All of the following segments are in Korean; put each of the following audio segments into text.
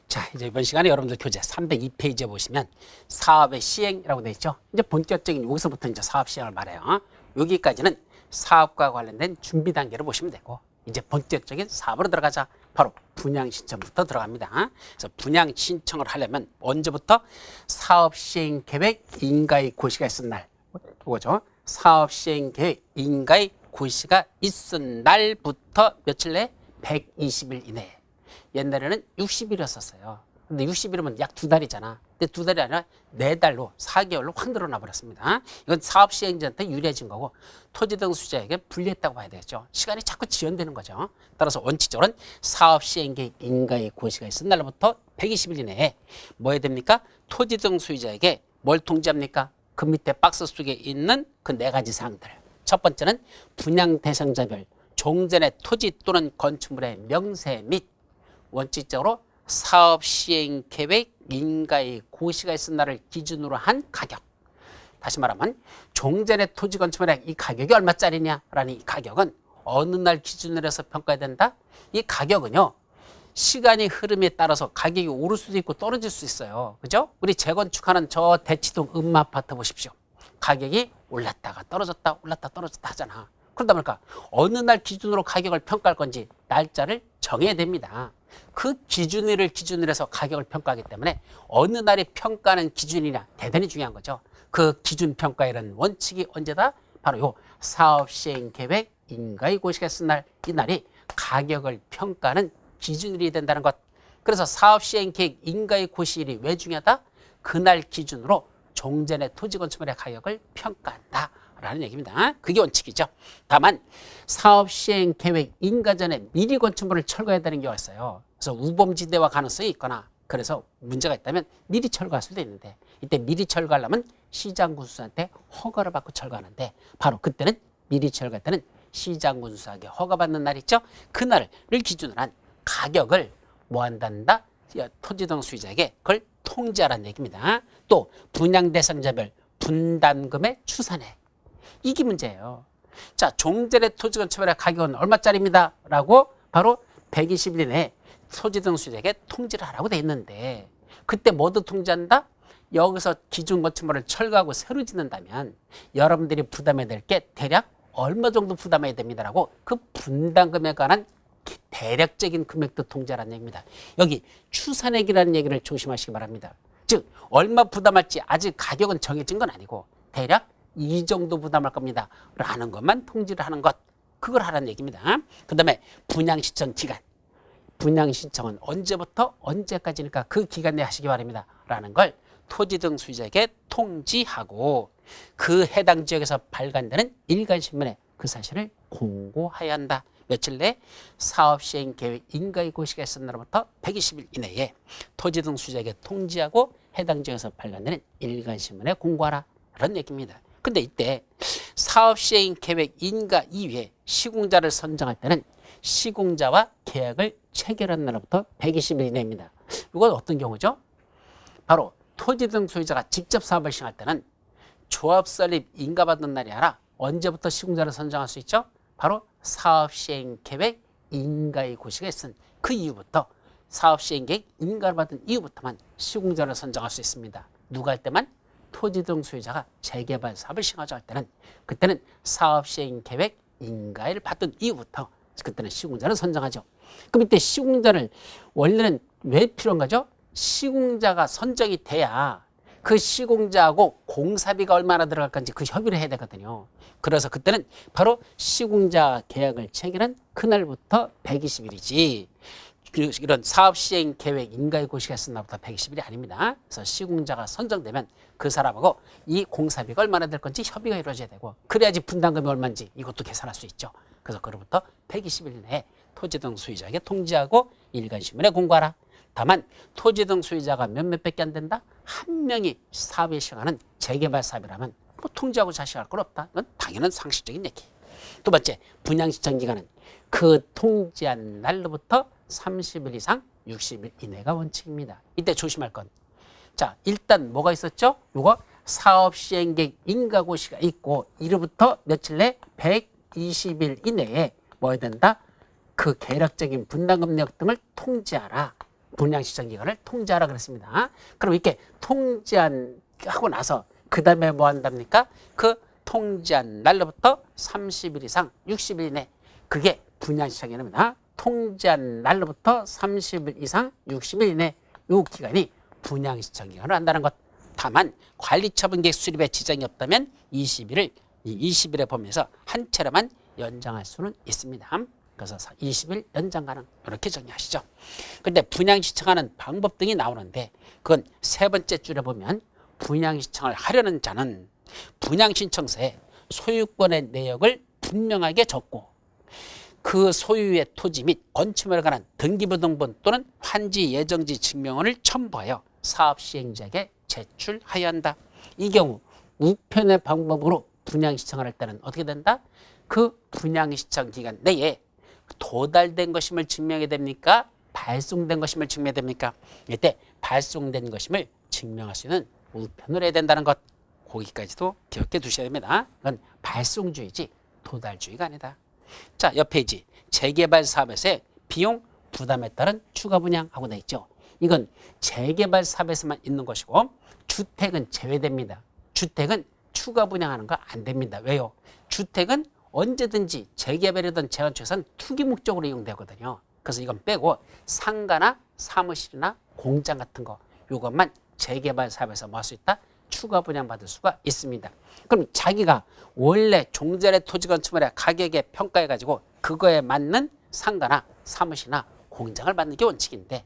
자, 이제 이번 시간에 여러분들 교재 302페이지에 보시면 사업의 시행이라고 되어 있죠. 이제 본격적인 여기서부터 이제 사업 시행을 말해요. 여기까지는 사업과 관련된 준비 단계를 보시면 되고, 이제 본격적인 사업으로 들어가자. 바로 분양 신청부터 들어갑니다. 그래서 분양 신청을 하려면 언제부터? 사업 시행 계획 인가의 고시가 있은 날. 이거죠. 사업 시행 계획 인가의 고시가 있은 날부터 며칠 내에? 120일 이내에. 옛날에는 60일이었었어요. 근데 60일이면 약 2달이잖아. 근데 2달이 아니라 4달로 4개월로 확 늘어나 버렸습니다. 이건 사업 시행자한테 유리해진 거고, 토지 등 수자에게 불리했다고 봐야 되겠죠. 시간이 자꾸 지연되는 거죠. 따라서 원칙적으로는 사업 시행 계획 인가의 고시가 있은 날로부터 120일 이내에 뭐 해야 됩니까? 토지 등 소유자에게 뭘 통지합니까? 그 밑에 박스 속에 있는 그 4가지 사항들. 첫 번째는 분양 대상자별 종전의 토지 또는 건축물의 명세 및 원칙적으로 사업 시행 계획 인가의 고시가 있은 날을 기준으로 한 가격. 다시 말하면 종전의 토지 건축물의 이 가격이 얼마짜리냐라는 이 가격은 어느 날 기준으로 해서 평가해야 된다? 이 가격은요, 시간이 흐름에 따라서 가격이 오를 수도 있고 떨어질 수 있어요. 그죠? 우리 재건축하는 저 대치동 음마아파트 보십시오. 가격이 올랐다가 떨어졌다 올랐다 떨어졌다 하잖아. 그러다 보니까 어느 날 기준으로 가격을 평가할 건지 날짜를 정해야 됩니다. 그 기준일을 기준으로 해서 가격을 평가하기 때문에 어느 날이 평가하는 기준이냐 대단히 중요한 거죠. 그 기준 평가일은 원칙이 언제다? 바로 요 사업 시행 계획 인가의 고시가 있은 날, 이 날이 가격을 평가하는 기준일이 된다는 것. 그래서 사업 시행 계획 인가의 고시일이 왜 중요하다? 그날 기준으로 종전의 토지 건축물의 가격을 평가한다 라는 얘기입니다. 그게 원칙이죠. 다만 사업 시행 계획 인가 전에 미리 건축물을 철거해야 되는 경우가 있어요. 그래서 우범지대와 가능성이 있거나 그래서 문제가 있다면 미리 철거할 수도 있는데, 이때 미리 철거하려면 시장군수한테 허가를 받고 철거하는데, 바로 그때는 미리 철거할 때는 시장군수에게 허가받는 날 있죠. 그날을 기준으로 한 가격을 뭐 한단다? 토지 등 소유자에게 그걸 통지하라는 얘기입니다. 또 분양 대상자별 분담금의 추산액. 이게 문제예요. 자, 종전의 토지 건축물의 가격은 얼마짜리입니다 라고 바로 120일 내에 토지 등 소유자에게 통지를 하라고 돼 있는데, 그때 뭐도 통지한다? 여기서 기존 건축물을 철거하고 새로 짓는다면 여러분들이 부담해야 될 게 대략 얼마 정도 부담해야 됩니다라고 그 분담금에 관한 대략적인 금액도 통지하라는 얘기입니다. 여기 추산액이라는 얘기를 조심하시기 바랍니다. 즉 얼마 부담할지 아직 가격은 정해진 건 아니고 대략 이 정도 부담할 겁니다 라는 것만 통지를 하는 것, 그걸 하라는 얘기입니다. 그 다음에 분양신청 기간. 분양신청은 언제부터 언제까지니까 그 기간 내에 하시기 바랍니다 라는 걸 토지 등 소유자에게 통지하고, 그 해당 지역에서 발간되는 일간신문에 그 사실을 공고해야 한다. 며칠 내에 사업 시행 계획 인가의 고시가 있은 날부터 120일 이내에 토지 등 소유자에게 통지하고 해당 지역에서 발간되는 일간신문에 공고하라 그런 얘기입니다. 근데 이때 사업 시행 계획 인가 이외에 시공자를 선정할 때는 시공자와 계약을 체결한 날부터 120일 이내입니다. 이건 어떤 경우죠? 바로 토지 등 소유자가 직접 사업을 시행할 때는 조합 설립 인가받는 날이 아니라 언제부터 시공자를 선정할 수 있죠? 바로 사업 시행 계획 인가의 고시가 있은 그 이후부터, 사업 시행 계획 인가를 받은 이후부터만 시공자를 선정할 수 있습니다. 누가 할 때만? 토지 등 소유자가 재개발 사업을 시행하자 할 때는, 그때는 사업 시행 계획 인가를 받은 이후부터 그때는 시공자를 선정하죠. 그럼 이때 시공자를 원래는 왜 필요한 거죠? 시공자가 선정이 돼야 그 시공자하고 공사비가 얼마나 들어갈 건지 그 협의를 해야 되거든요. 그래서 그때는 바로 시공자 계약을 체결한 그날부터 120일이지 이런 사업 시행 계획 인가의 고시가 있은 날부터 120일이 아닙니다. 그래서 시공자가 선정되면 그 사람하고 이 공사비가 얼마나 될 건지 협의가 이루어져야 되고, 그래야지 분담금이 얼마인지 이것도 계산할 수 있죠. 그래서 그로부터 120일 내에 토지 등 소유자에게 통지하고 일간신문에 공고하라. 다만 토지 등 소유자가 몇몇밖에 안 된다? 한 명이 사업에 시행하는 재개발 사업이라면 뭐 통지하고 자시할 건 없다. 이건 당연한 상식적인 얘기. 두 번째, 분양신청 기간은 그 통지한 날로부터 30일 이상 60일 이내가 원칙입니다. 이때 조심할 건, 자, 일단 뭐가 있었죠? 이거 사업 시행계획 인가고시가 있고 이로부터 며칠 내 120일 이내에 뭐 해야 된다? 그 계략적인 분담금 내역 등을 통지하라. 분양신청 기간을 통제하라 그랬습니다. 그럼 이렇게 통제하고 나서 그 다음에 뭐 한답니까? 그 통제한 날로부터 30일 이상 60일 이내, 그게 분양신청기간입니다. 통제한 날로부터 30일 이상 60일 이내, 이 기간이 분양신청기간을 한다는 것. 다만 관리처분계획 수립에 지장이 없다면 20일에 보면서 한 차례만 연장할 수는 있습니다. 그래서 20일 연장 가능, 이렇게 정리하시죠. 그런데 분양신청하는 방법 등이 나오는데, 그건 세 번째 줄에 보면 분양신청을 하려는 자는 분양신청서에 소유권의 내역을 분명하게 적고 그 소유의 토지 및 건축물에 관한 등기부등본 또는 환지 예정지 증명원을 첨부하여 사업시행자에게 제출하여야 한다. 이 경우 우편의 방법으로 분양신청을 할 때는 어떻게 된다? 그 분양신청 기간 내에 도달된 것임을 증명해야 됩니까? 발송된 것임을 증명해야 됩니까? 이때 발송된 것임을 증명할 수 있는 우편을 해야 된다는 것. 거기까지도 기억해 두셔야 됩니다. 그건 발송주의지 도달주의가 아니다. 자, 옆 페이지 재개발 사업에서의 비용 부담에 따른 추가 분양하고 되어 있죠. 이건 재개발 사업에서만 있는 것이고 주택은 제외됩니다. 주택은 추가 분양하는 거 안 됩니다. 왜요? 주택은 언제든지 재개발이든 재건축에서는 투기 목적으로 이용되거든요. 그래서 이건 빼고 상가나 사무실이나 공장 같은 거, 이것만 재개발 사업에서 뭐 할 수 있다? 추가 분양받을 수가 있습니다. 그럼 자기가 원래 종전의 토지 건축물의 가격에 평가해가지고 그거에 맞는 상가나 사무실이나 공장을 받는 게 원칙인데,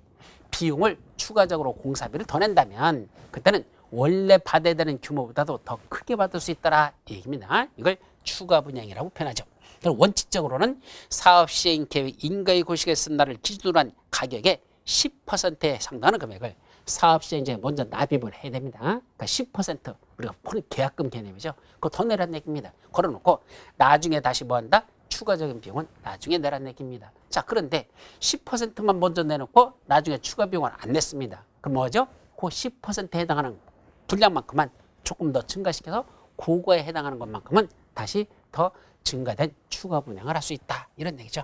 비용을 추가적으로 공사비를 더 낸다면 그때는 원래 받아야 되는 규모보다도 더 크게 받을 수 있다라 얘기입니다. 이걸 추가 분양이라고 표현하죠. 그럼 원칙적으로는 사업시행계획 인가의 고시에 쓴 날을 기준으로 한 가격의 10%에 상당하는 금액을 사업시행자에 먼저 납입을 해야 됩니다. 그러니까 10% 우리가 보는 계약금 개념이죠. 그거 더 내라는 얘기입니다. 걸어놓고 나중에 다시 뭐 한다? 추가적인 비용은 나중에 내라는 얘기입니다. 자, 그런데 10%만 먼저 내놓고 나중에 추가 비용을 안 냈습니다. 그럼 뭐죠? 그 10%에 해당하는 분량만큼만 조금 더 증가시켜서 그거에 해당하는 것만큼은 다시 더 증가된 추가 분양을 할 수 있다. 이런 얘기죠.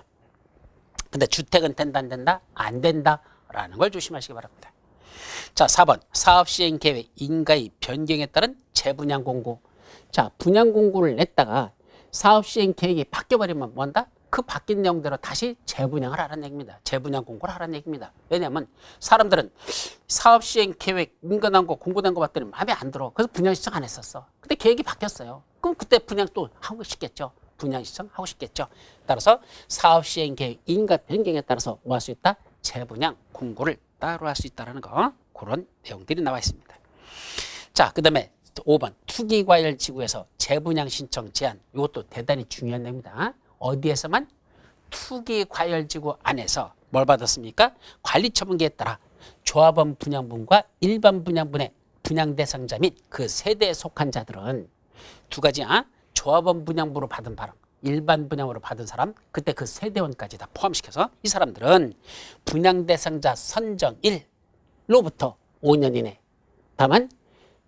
근데 주택은 된다, 안 된다? 안 된다라는 걸 조심하시기 바랍니다. 자, 4번 사업시행계획 인가의 변경에 따른 재분양 공고. 자, 분양 공고를 냈다가 사업시행계획이 바뀌어버리면 뭐한다? 그 바뀐 내용대로 다시 재분양을 하라는 얘기입니다. 재분양 공고를 하라는 얘기입니다. 왜냐하면 사람들은 사업시행계획 인가난 거 공고된 거 봤더니 마음에 안 들어. 그래서 분양신청 안 했었어. 근데 계획이 바뀌었어요. 그럼 그때 분양 또 하고 싶겠죠. 분양신청 하고 싶겠죠. 따라서 사업시행계획 인가 변경에 따라서 뭐 할 수 있다? 재분양 공고를 따로 할 수 있다는 거, 그런 내용들이 나와 있습니다. 자, 그 다음에 5번 투기과열지구에서 재분양 신청 제한. 이것도 대단히 중요한 내용입니다. 어디에서만? 투기과열지구 안에서 뭘 받았습니까? 관리처분계에 따라 조합원 분양분과 일반 분양분의 분양 대상자 및 그 세대에 속한 자들은 두 가지야. 조합원 분양부로 받은 바람, 일반 분양으로 받은 사람, 그때 그 세대원까지 다 포함시켜서 이 사람들은 분양 대상자 선정일로부터 5년 이내. 다만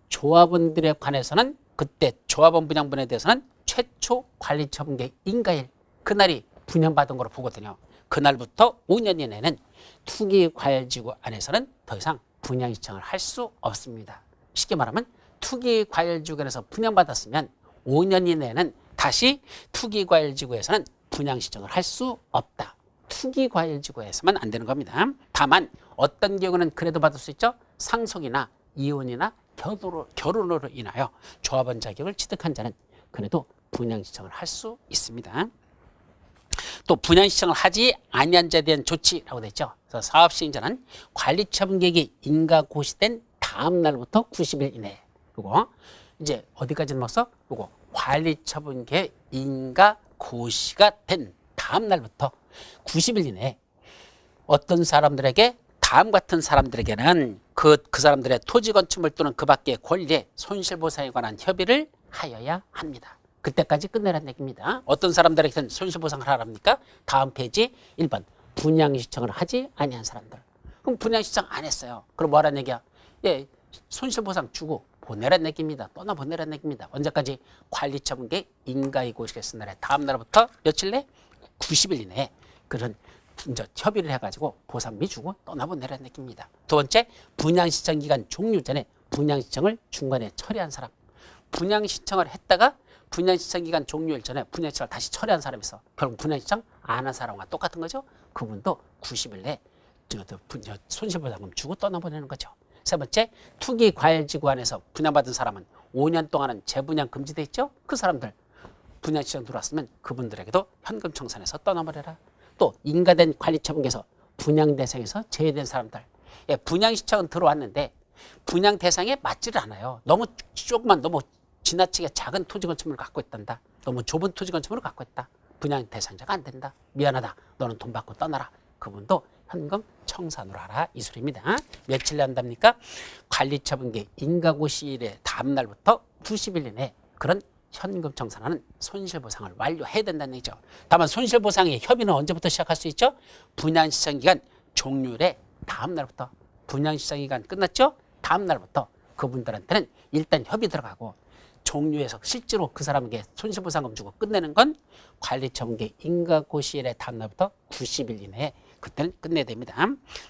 조합원들에 관해서는 그때 조합원 분양분에 대해서는 최초 관리처분계획 인가일, 그날이 분양받은 거로 보거든요. 그날부터 5년 이내는 투기과열지구 안에서는 더 이상 분양신청을 할 수 없습니다. 쉽게 말하면 투기과열지구에서 분양받았으면 5년 이내에는 다시 투기과열지구에서는 분양신청을 할 수 없다. 투기과열지구에서만 안 되는 겁니다. 다만 어떤 경우는 그래도 받을 수 있죠. 상속이나 이혼이나 결혼으로 인하여 조합원 자격을 취득한 자는 그래도 분양신청을 할 수 있습니다. 또 분양신청을 하지 아니한 자에 대한 조치라고 되어 있죠. 그래서 사업시행자는 관리처분계획이 인가 고시된 다음 날부터 90일 이내. 그리고 이제 어디까지 넘었어? 요거 관리처분계획 인가 고시가 된 다음 날부터 90일 이내에 어떤 사람들에게, 다음 같은 사람들에게는 그 사람들의 토지 건축물 또는 그 밖의 권리의 손실보상에 관한 협의를 하여야 합니다. 그때까지 끝내라는 얘기입니다. 어떤 사람들에게는 손실보상을 하랍니까? 다음 페이지 1번 분양신청을 하지 아니한 사람들. 그럼 분양신청 안 했어요. 그럼 뭐라는 얘기야? 예, 손실보상 주고 보내라는 얘기입니다. 떠나보내라는 얘기입니다. 언제까지? 관리처분계획 인가의 고시가 쓴 날에 다음 날부터 며칠 내? 90일 이내에 그런 이제 협의를 해가지고 보상비 주고 떠나보내라는 얘기입니다. 두 번째, 분양신청 기간 종료 전에 분양신청을 중간에 처리한 사람. 분양신청을 했다가 분양신청 기간 종료일 전에 분양신청을 다시 처리한 사람이 있어. 결국 분양신청 안 한 사람과 똑같은 거죠. 그분도 90일 내에 손실보상금 주고 떠나보내는 거죠. 세 번째, 투기과열지구안에서 분양받은 사람은 5년 동안은 재분양 금지돼 있죠. 그 사람들 분양신청 들어왔으면 그분들에게도 현금 청산해서 떠나버려라. 또 인가된 관리처분계에서 분양 대상에서 제외된 사람들, 예, 분양신청은 들어왔는데 분양 대상에 맞지를 않아요. 너무 지나치게 작은 토지 건축물을 갖고 있단다. 너무 좁은 토지 건축물을 갖고 있다. 분양 대상자가 안 된다. 미안하다. 너는 돈 받고 떠나라. 그분도 현금 청산으로 하라. 이 소리입니다. 며칠 내한답니까? 관리처분계 인가고 시일의 다음 날부터 90일 이내에 그런 현금 청산하는 손실보상을 완료해야 된다는 얘기죠. 다만 손실보상의 협의는 언제부터 시작할 수 있죠? 분양신청기간 종료일의 다음 날부터. 분양신청기간 끝났죠? 다음 날부터 그분들한테는 일단 협의 들어가고 종료해서 실제로 그 사람에게 손실보상금 주고 끝내는 건 관리처분계 인가고시일의 다음 날부터 90일 이내에 그때는 끝내야 됩니다.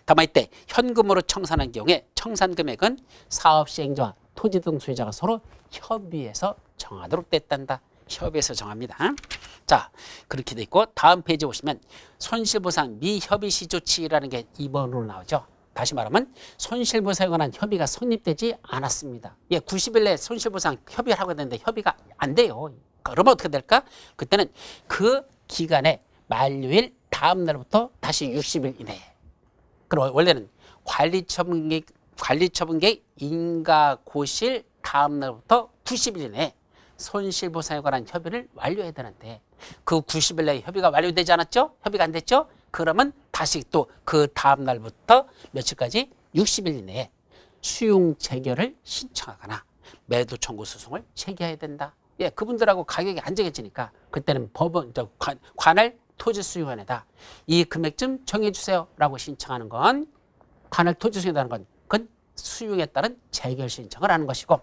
다만 이때 현금으로 청산한 경우에 청산금액은 사업시행자와 토지 등 소유자가 서로 협의해서 정하도록 됐단다. 협의해서 정합니다. 자, 그렇게 돼 있고 다음 페이지 보시면 손실보상 미협의 시 조치라는 게 2번으로 나오죠. 다시 말하면 손실보상에 관한 협의가 성립되지 않았습니다. 예, 90일 내에 손실보상 협의를 하고 있는데 협의가 안 돼요. 그러면 어떻게 될까? 그때는 그 기간의 만료일 다음 날부터 다시 60일 이내에. 그럼 원래는 관리처분계획 인가고시일 다음 날부터 90일 이내에 손실보상에 관한 협의를 완료해야 되는데 그 90일 내에 협의가 완료되지 않았죠? 협의가 안 됐죠? 그러면 다시 또 그 다음 날부터 며칠까지 60일 이내에 수용 재결을 신청하거나 매도 청구 소송을 제기해야 된다. 예, 그분들하고 가격이 안 정해지니까 그때는 관할 토지수용원에다 이 금액 좀 정해주세요라고 신청하는 건 관할 토지수용이라는 건 그건 수용에 따른 재결 신청을 하는 것이고,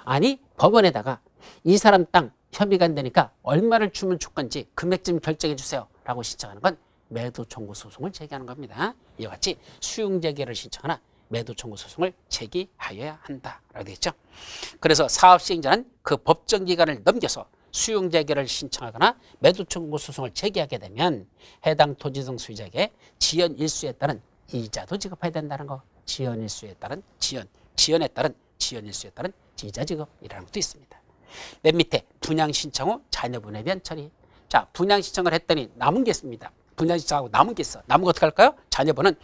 아니 법원에다가 이 사람 땅 협의가 안 되니까 얼마를 주면 줄 건지 금액 좀 결정해 주세요라고 신청하는 건 매도 청구 소송을 제기하는 겁니다. 이와 같이 수용 재결을 신청하나 매도 청구 소송을 제기하여야 한다라고 되어 있죠. 그래서 사업 시행자는 그 법정 기간을 넘겨서 수용 재결을 신청하거나 매도 청구 소송을 제기하게 되면 해당 토지 등 소유자에게 지연 일수에 따른 이자도 지급해야 된다는 거. 지연 일수에 따른 지연에 따른 지연 일수에 따른 이자 지급이라는 것도 있습니다. 맨 밑에 분양 신청 후 자녀분에 대한 처리. 자, 분양 신청을 했더니 남은 게 있습니다. 분양 신청하고 남은 게 있어. 남은 거 어떻게 할까요? 자녀분은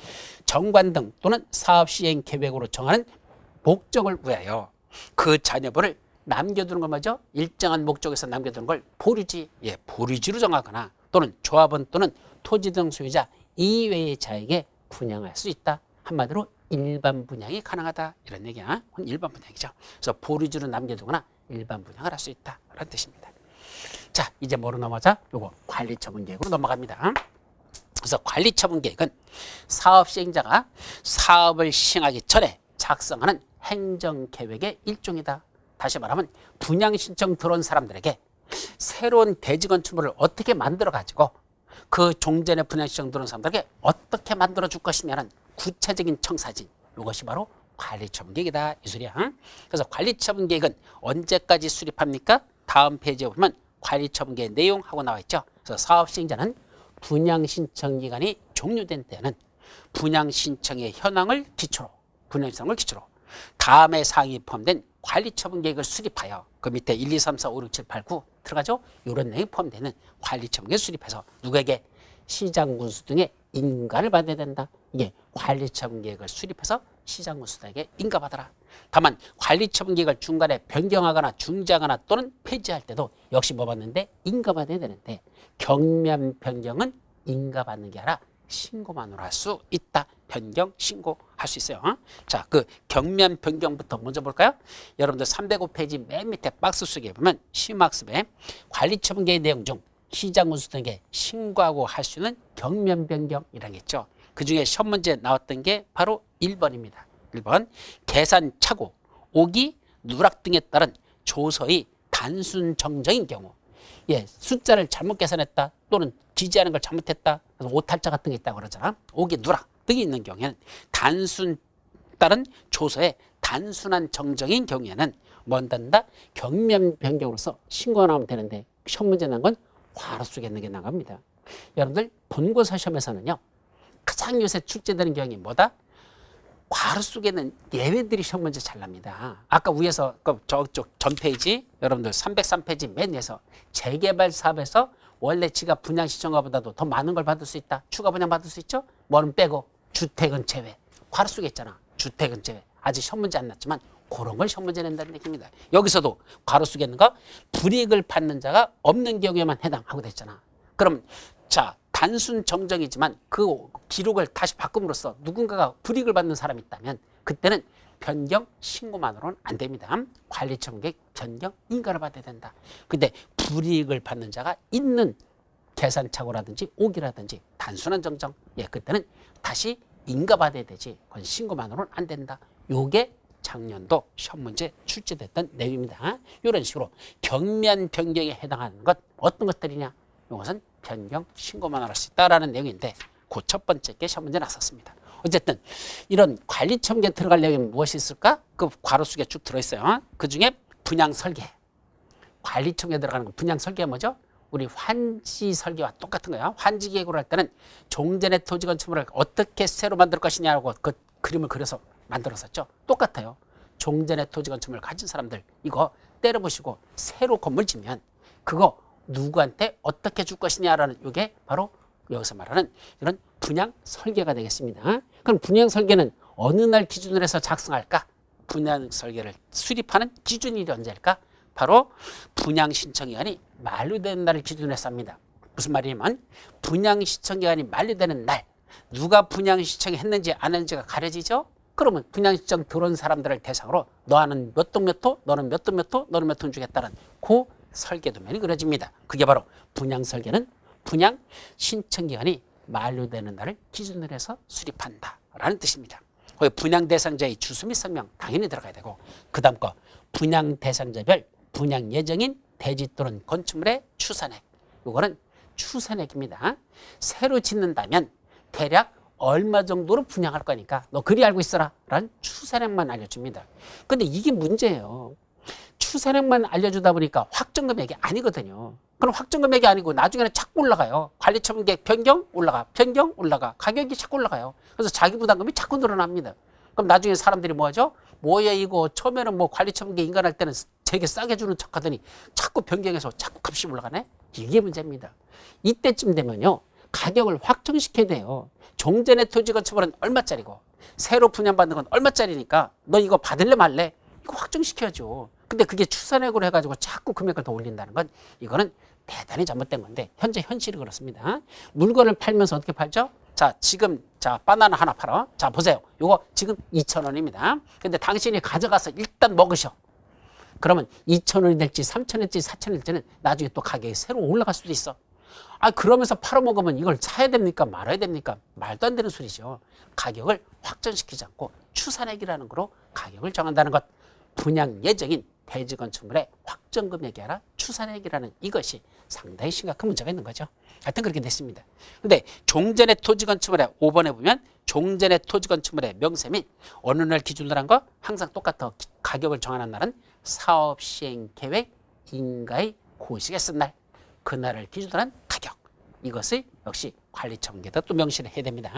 정관 등 또는 사업 시행 계획으로 정하는 목적을 위하여 그 자녀분을 남겨두는 건 뭐죠? 일정한 목적에서 남겨두는 걸 보류지, 예, 보류지로 정하거나 또는 조합원 또는 토지 등 소유자 이외의 자에게 분양할 수 있다. 한마디로 일반 분양이 가능하다. 이런 얘기야. 그건 일반 분양이죠. 그래서 보류지로 남겨두거나 일반 분양을 할 수 있다. 그런 뜻입니다. 자, 이제 뭐로 넘어가자? 요거 관리처분계획으로 넘어갑니다. 그래서 관리처분계획은 사업 시행자가 사업을 시행하기 전에 작성하는 행정계획의 일종이다. 다시 말하면 분양 신청 들어온 사람들에게 새로운 대지 건축물을 어떻게 만들어 가지고 그 종전에 분양 신청 들어온 사람들에게 어떻게 만들어 줄 것이냐는 구체적인 청사진, 이것이 바로 관리처분계획이다. 이 소리야. 그래서 관리처분계획은 언제까지 수립합니까? 다음 페이지에 보면 관리처분계획 내용하고 나와 있죠. 그래서 사업 시행자는 분양 신청 기간이 종료된 때는 분양 신청의 현황을 기초로 다음의 사항이 포함된 관리처분계획을 수립하여 그 밑에 1, 2, 3, 4, 5, 6, 7, 8, 9 들어가죠. 이런 내용이 포함되는 관리처분계획을 수립해서 누구에게? 시장군수 등의 인가를 받아야 된다. 이게 관리처분계획을 수립해서 시장군수 등에게 인가받아라. 다만 관리처분계획을 중간에 변경하거나 중지하거나 또는 폐지할 때도 역시 뭐 받는데? 인가받아야 되는데 경면 변경은 인가받는 게 아니라 신고만으로 할 수 있다. 변경, 신고할 수 있어요. 자, 그 경면 변경부터 먼저 볼까요? 여러분들 305페이지 맨 밑에 박스 속에 보면 시험학습에 관리처분계획 내용 중 시장군수 등에게 신고하고 할 수 있는 경면 변경이라는 게 있죠. 그 중에 시험 문제 나왔던 게 바로 1번입니다. 1번 계산 착오, 오기, 누락 등에 따른 조서의 단순 정정인 경우 예, 숫자를 잘못 계산했다 또는 기재하는 걸 잘못했다. 그래서 오탈자 같은 게 있다고 그러잖아. 오기 누락 등이 있는 경우에는 단순 다른 조서에 단순한 정정인 경우에는 뭔단다? 경면 변경으로서 신고가 나오면 되는데 시험 문제 난 건 괄호 속에 있는 게 나갑니다. 여러분들 본고사 시험에서는요. 가장 요새 출제되는 경우이 뭐다? 괄호 속에는 예외들이 시험 문제 잘 납니다. 아까 위에서 저쪽 전 페이지 여러분들 303페이지 맨 위에서 재개발 사업에서 원래 지가 분양 시청가보다도 더 많은 걸 받을 수 있다. 추가 분양 받을 수 있죠? 뭐는 빼고 주택은 제외. 괄호 속에 있잖아. 주택은 제외. 아직 시험 문제 안 났지만 그런 걸 시험 문제 낸다는 얘기입니다. 여기서도 괄호 속에 있는 거 불이익을 받는 자가 없는 경우에만 해당하고 됐잖아. 그럼 자 단순 정정이지만 그 기록을 다시 바꿈으로써 누군가가 불이익을 받는 사람이 있다면 그때는 변경 신고만으로는 안 됩니다. 관리청객 변경 인가를 받아야 된다. 근데 불이익을 받는 자가 있는 계산착오라든지 오기라든지 단순한 정정, 예, 그때는 다시 인가받아야 되지 그건 신고만으로는 안 된다. 요게 작년도 시험 문제 출제됐던 내용입니다. 이런 식으로 경면 변경에 해당하는 것 어떤 것들이냐? 이것은 변경 신고만 할 수 있다라는 내용인데 그 첫 번째 게 시험 문제 나섰습니다. 어쨌든 이런 관리청계 들어갈 내용이 무엇이 있을까? 그 괄호 속에 쭉 들어있어요. 그중에 분양 설계. 관리청에 들어가는 거 분양 설계가 뭐죠? 우리 환지 설계와 똑같은 거야. 환지 계획을 할 때는 종전의 토지 건축물을 어떻게 새로 만들 것이냐고 그 그림을 그려서 만들었었죠. 똑같아요. 종전의 토지 건축물을 가진 사람들 이거 때려보시고 새로 건물 지면 그거 누구한테 어떻게 줄 것이냐라는 이게 바로 여기서 말하는 이런 분양 설계가 되겠습니다. 그럼 분양 설계는 어느 날 기준으로 해서 작성할까? 분양 설계를 수립하는 기준일이 언제일까? 바로 분양 신청 기간이 만료되는 날을 기준으로 해서 합니다. 무슨 말이냐면 분양 신청 기간이 만료되는 날 누가 분양 신청했는지 안 했는지가 가려지죠? 그러면 분양 신청 들어온 사람들을 대상으로 너는 몇 동 몇 호, 너는 몇 동 몇 호, 너는 몇 동 주겠다는 그 설계 도면이 그려집니다. 그게 바로 분양 설계는 분양 신청 기간이 만료되는 날을 기준으로 해서 수립한다라는 뜻입니다. 거기 분양 대상자의 주소 및 성명 당연히 들어가야 되고 그 다음 거 분양 대상자별 분양 예정인 대지 또는 건축물의 추산액 이거는 추산액입니다. 새로 짓는다면 대략 얼마 정도로 분양할 거니까 너 그리 알고 있어라 라는 추산액만 알려줍니다. 근데 이게 문제예요. 추산액만 알려주다 보니까 확정 금액이 아니거든요. 그럼 확정 금액이 아니고 나중에는 자꾸 올라가요. 관리처분계획 변경 올라가, 변경 올라가, 가격이 자꾸 올라가요. 그래서 자기 부담금이 자꾸 늘어납니다. 그럼 나중에 사람들이 뭐 하죠? 뭐야 이거 처음에는 뭐 관리처분계획 인가할 때는 되게 싸게 주는 척 하더니 자꾸 변경해서 자꾸 값이 올라가네? 이게 문제입니다. 이때쯤 되면요. 가격을 확정시켜야 돼요. 종전의 토지 건축물은 얼마짜리고 새로 분양받는 건 얼마짜리니까 너 이거 받을래 말래? 이거 확정시켜야죠. 근데 그게 추산액으로 해가지고 자꾸 금액을 더 올린다는 건 이거는 대단히 잘못된 건데 현재 현실이 그렇습니다. 물건을 팔면서 어떻게 팔죠? 자 지금 자 바나나 하나 팔아. 자 보세요. 이거 지금 2,000원입니다. 근데 당신이 가져가서 일단 먹으셔. 그러면 2,000원이 될지 3,000원이 될지 4,000원이 될지는 나중에 또 가격이 새로 올라갈 수도 있어. 아 그러면서 팔아먹으면 이걸 사야 됩니까? 말아야 됩니까? 말도 안 되는 소리죠. 가격을 확정시키지 않고 추산액이라는 거로 가격을 정한다는 것. 분양 예정인 대지 건축물의 확정 금액이 아니라 추산액이라는 이것이 상당히 심각한 문제가 있는 거죠. 하여튼 그렇게 됐습니다. 근데 종전의 토지 건축물의 5번에 보면 종전의 토지 건축물의 명세 및 어느 날 기준으로 한 거 항상 똑같아. 가격을 정하는 날은 사업 시행 계획 인가의 고시에 쓴 날. 그날을 기준으로 한 가격. 이것을 역시 관리청에다 또 명시를 해야 됩니다.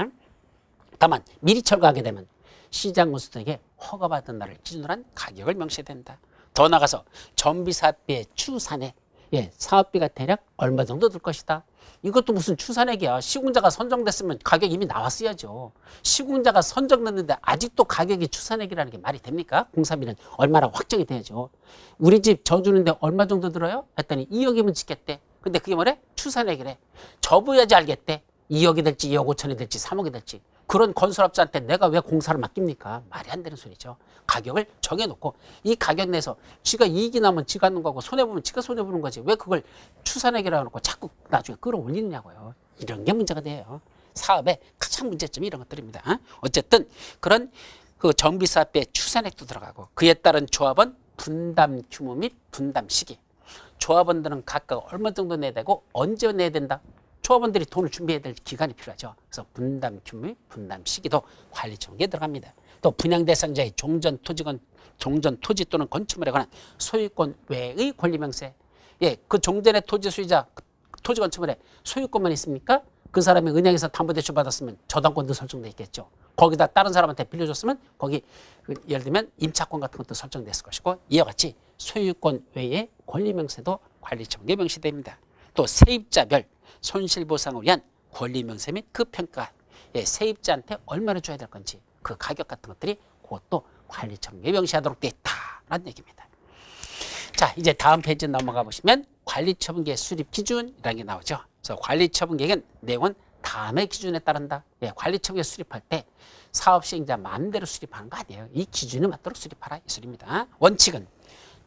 다만 미리 철거하게 되면 시장 건수등에게 허가받은 날을 기준으로 한 가격을 명시해야 된다. 더 나가서 정비사업비의 추산액, 예, 사업비가 대략 얼마 정도 들 것이다. 이것도 무슨 추산액이야. 시공자가 선정됐으면 가격이 이미 나왔어야죠. 시공자가 선정됐는데 아직도 가격이 추산액이라는 게 말이 됩니까? 공사비는 얼마라고 확정이 돼야죠. 우리 집 저 주는데 얼마 정도 들어요? 했더니 2억이면 짓겠대. 근데 그게 뭐래? 추산액이래. 접어야지 알겠대. 2억이 될지 2억 5천이 될지 3억이 될지. 그런 건설업자한테 내가 왜 공사를 맡깁니까? 말이 안 되는 소리죠. 가격을 정해놓고 이 가격 내에서 지가 이익이 나면 지가 하는 거고 손해보면 지가 손해보는 거지. 왜 그걸 추산액이라고 해놓고 자꾸 나중에 끌어올리느냐고요. 이런 게 문제가 돼요. 사업의 가장 문제점이 이런 것들입니다. 어쨌든 그런 그 정비사업비의 추산액도 들어가고 그에 따른 조합원 분담 규모 및 분담 시기. 조합원들은 각각 얼마 정도 내야 되고 언제 내야 된다. 조합원들이 돈을 준비해야 될 기간이 필요하죠. 그래서 분담 규모, 분담 시기도 관리 청구에 들어갑니다. 또 분양 대상자의 종전 토지 또는 건축물에 관한 소유권 외의 권리 명세. 예, 그 종전의 토지 소유자, 토지 건축물에 소유권만 있습니까? 그 사람이 은행에서 담보대출 받았으면 저당권도 설정돼 있겠죠. 거기다 다른 사람한테 빌려줬으면 거기 예를 들면 임차권 같은 것도 설정됐을 것이고, 이와 같이 소유권 외의 권리 명세도 관리 청구에 명시됩니다. 또 세입자별 손실보상을 위한 권리 명세 및 그 평가, 예, 세입자한테 얼마나 줘야 될 건지 그 가격 같은 것들이 그것도 관리 청구에 명시하도록 되어 있다라는 얘기입니다. 자, 이제 다음 페이지 넘어가 보시면 관리처분계획 수립 기준이라는 게 나오죠. 그래서 관리처분계획은 내용은 다음의 기준에 따른다. 예, 관리처분계획 수립할 때 사업 시행자 마음대로 수립하는 거 아니에요. 이 기준에 맞도록 수립하라 이 소리입니다. 원칙은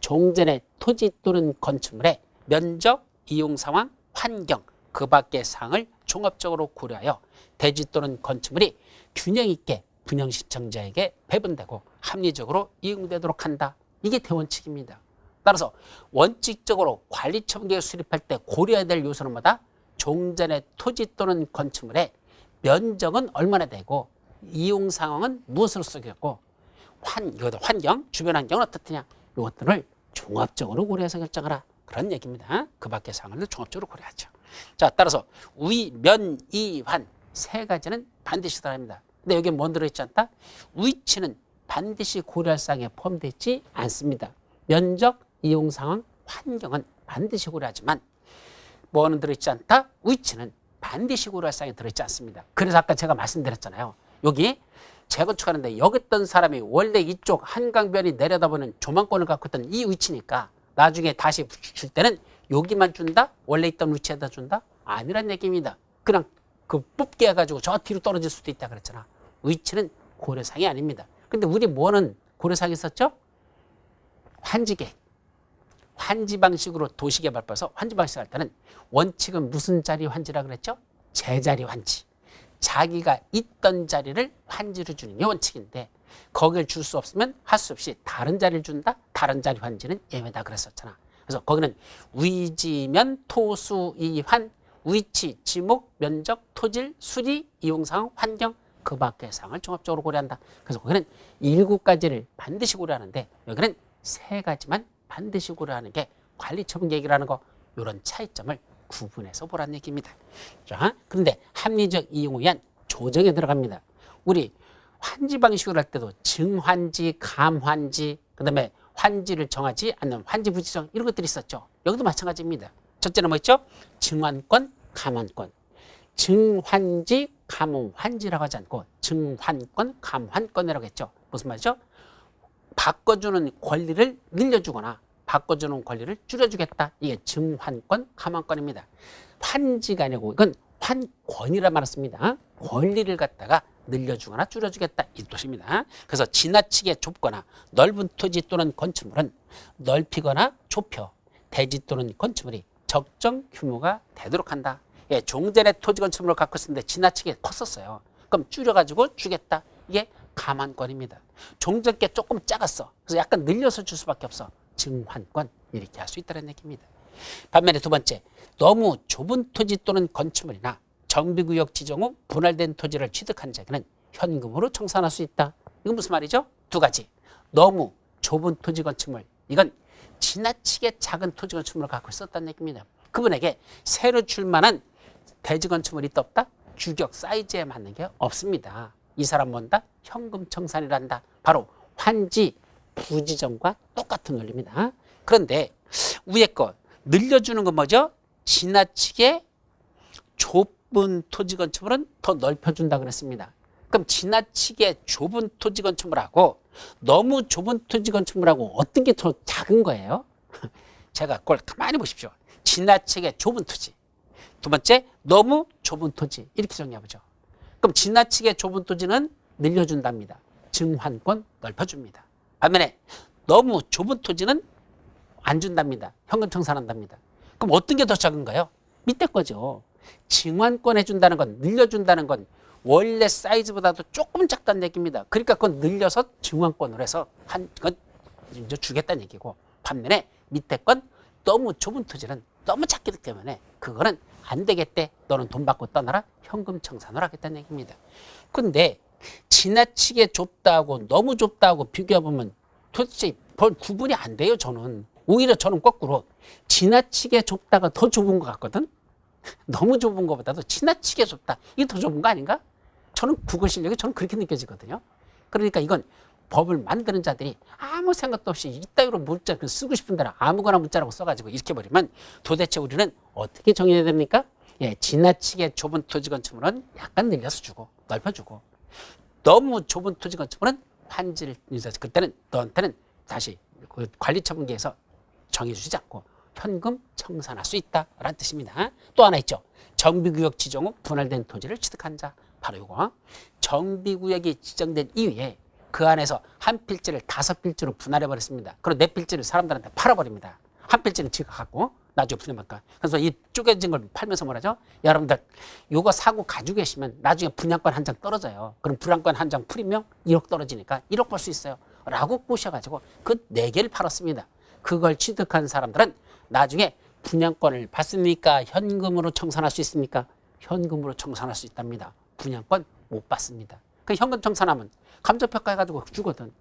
종전의 토지 또는 건축물의 면적, 이용 상황, 환경, 그 밖의 사항을 종합적으로 고려하여 대지 또는 건축물이 균형 있게 분양 신청자에게 배분되고 합리적으로 이용되도록 한다. 이게 대원칙입니다. 따라서 원칙적으로 관리처분계획 수립할 때 고려해야 될 요소는 뭐다? 종전의 토지 또는 건축물의 면적은 얼마나 되고 이용 상황은 무엇으로 쓰겠고 이것도 환경, 주변 환경은 어떻느냐, 이것들을 종합적으로 고려해서 결정하라. 그런 얘기입니다. 그 밖의 사항을 종합적으로 고려하죠. 자, 따라서 위, 면, 이, 환 세 가지는 반드시 들어갑니다. 근데 여기에 뭐 들어있지 않다? 위치는 반드시 고려할 사항에 포함되어 있지 않습니다. 면적, 이용 상황, 환경은 반드시 고려하지만 뭐는 들어있지 않다? 위치는 반드시 고려할 사항에 들어있지 않습니다. 그래서 아까 제가 말씀드렸잖아요. 여기 재건축하는데 여기 있던 사람이 원래 이쪽 한강변이 내려다보는 조망권을 갖고 있던 이 위치니까 나중에 다시 줄 때는 여기만 준다? 원래 있던 위치에다 준다? 아니란 얘기입니다. 그냥 그 뽑게 해가지고 저 뒤로 떨어질 수도 있다 그랬잖아. 위치는 고려사항이 아닙니다. 근데 우리 뭐는 고려사항이 있었죠? 환지계획. 환지 방식으로 도시개발법에서 환지 방식 할 때는 원칙은 무슨 자리 환지라 그랬죠? 제자리 환지. 자기가 있던 자리를 환지로 주는 게 원칙인데 거기를 줄 수 없으면 할 수 없이 다른 자리를 준다? 다른 자리 환지는 예외다 그랬었잖아. 그래서 거기는 위지면 토수 이환, 위치, 지목, 면적, 토질, 수리, 이용사항, 환경, 그 밖의 사항을 종합적으로 고려한다. 그래서 거기는 7가지를 반드시 고려하는데 여기는 3가지만 반드시 고려하는 게 관리처분계획이라는 거, 이런 차이점을 구분해서 보라는 얘기입니다. 자, 그런데 합리적 이용을 위한 조정에 들어갑니다. 우리 환지 방식으로 할 때도 증환지, 감환지, 그 다음에 환지를 정하지 않는 환지 부지정, 이런 것들이 있었죠. 여기도 마찬가지입니다. 첫째는 뭐 있죠? 증환권, 감환권. 증환지, 감환지라고 하지 않고 증환권, 감환권이라고 했죠. 무슨 말이죠? 바꿔주는 권리를 늘려주거나 바꿔주는 권리를 줄여주겠다. 이게 증환권, 감환권입니다. 환지가 아니고 이건 환권이라 말했습니다. 권리를 갖다가 늘려주거나 줄여주겠다 이 뜻입니다. 그래서 지나치게 좁거나 넓은 토지 또는 건축물은 넓히거나 좁혀 대지 또는 건축물이 적정 규모가 되도록 한다. 예, 종전의 토지 건축물을 갖고 있었는데 지나치게 컸었어요. 그럼 줄여가지고 주겠다. 이게 감환권입니다. 종전 게 조금 작았어. 그래서 약간 늘려서 줄 수밖에 없어. 증환권, 이렇게 할 수 있다는 얘기입니다. 반면에 두 번째, 너무 좁은 토지 또는 건축물이나 정비구역 지정 후 분할된 토지를 취득한 자에게는 현금으로 청산할 수 있다. 이건 무슨 말이죠? 2가지. 너무 좁은 토지 건축물, 이건 지나치게 작은 토지 건축물을 갖고 있었다는 얘기입니다. 그분에게 새로 줄 만한 대지 건축물이 있다 없다? 규격 사이즈에 맞는 게 없습니다. 이 사람 뭔다? 현금 청산이란다. 바로 환지 부지정과 똑같은 논리입니다. 그런데 위에 거 늘려주는 건 뭐죠? 지나치게 좁은 토지 건축물은 더 넓혀준다 그랬습니다. 그럼 지나치게 좁은 토지 건축물하고 너무 좁은 토지 건축물하고 어떤 게 더 작은 거예요? 제가 그걸 가만히 보십시오. 지나치게 좁은 토지. 두 번째, 너무 좁은 토지. 이렇게 정리해보죠. 그럼 지나치게 좁은 토지는 늘려준답니다. 증환권 넓혀줍니다. 반면에 너무 좁은 토지는 안 준답니다. 현금 청산한답니다. 그럼 어떤 게 더 작은가요? 밑에 거죠. 증환권 해준다는 건, 늘려준다는 건 원래 사이즈보다도 조금 작다는 얘기입니다. 그러니까 그건 늘려서 증환권으로 해서 그건 이제 주겠다는 얘기고, 반면에 밑에 건 너무 좁은 토지는 너무 작기 때문에 그거는 안 되겠대. 너는 돈 받고 떠나라. 현금 청산을 하겠다는 얘기입니다. 근데 지나치게 좁다고 너무 좁다고 비교해보면 도대체 별 구분이 안 돼요. 저는 오히려 저는 거꾸로 지나치게 좁다가 더 좁은 것 같거든. 너무 좁은 것보다도 지나치게 좁다. 이게 더 좁은 거 아닌가? 저는 국어 실력이 저는 그렇게 느껴지거든요. 그러니까 이건 법을 만드는 자들이 아무 생각도 없이 이따위로 문자 쓰고 싶은 대로 아무거나 문자라고 써가지고 이렇게 버리면 도대체 우리는 어떻게 정해야 됩니까? 예, 지나치게 좁은 토지 건축물은 약간 늘려서 주고 넓혀주고 너무 좁은 토지 건축물은 환지를 그때는 너한테는 다시 그 관리처분계에서 정해주지 않고 현금 청산할 수 있다라는 뜻입니다. 또 하나 있죠. 정비구역 지정 후 분할된 토지를 취득한 자. 바로 이거. 정비구역이 지정된 이후에 그 안에서 한 필지를 5필지로 분할해버렸습니다. 그리고 4필지를 사람들한테 팔아버립니다. 한 필지는 지가 갖고 나중에 분양받까. 그래서 이 쪼개진 걸 팔면서 뭐라죠? 여러분들 이거 사고 가지고 계시면 나중에 분양권 한 장 떨어져요. 그럼 분양권 한 장 풀이면 1억 떨어지니까 1억 벌 수 있어요. 라고 꼬셔가지고 그 4개를 팔았습니다. 그걸 취득한 사람들은 나중에 분양권을 받습니까? 현금으로 청산할 수 있습니까? 현금으로 청산할 수 있답니다. 분양권 못 받습니다. 그 현금 청산하면 감정평가해가지고 주거든.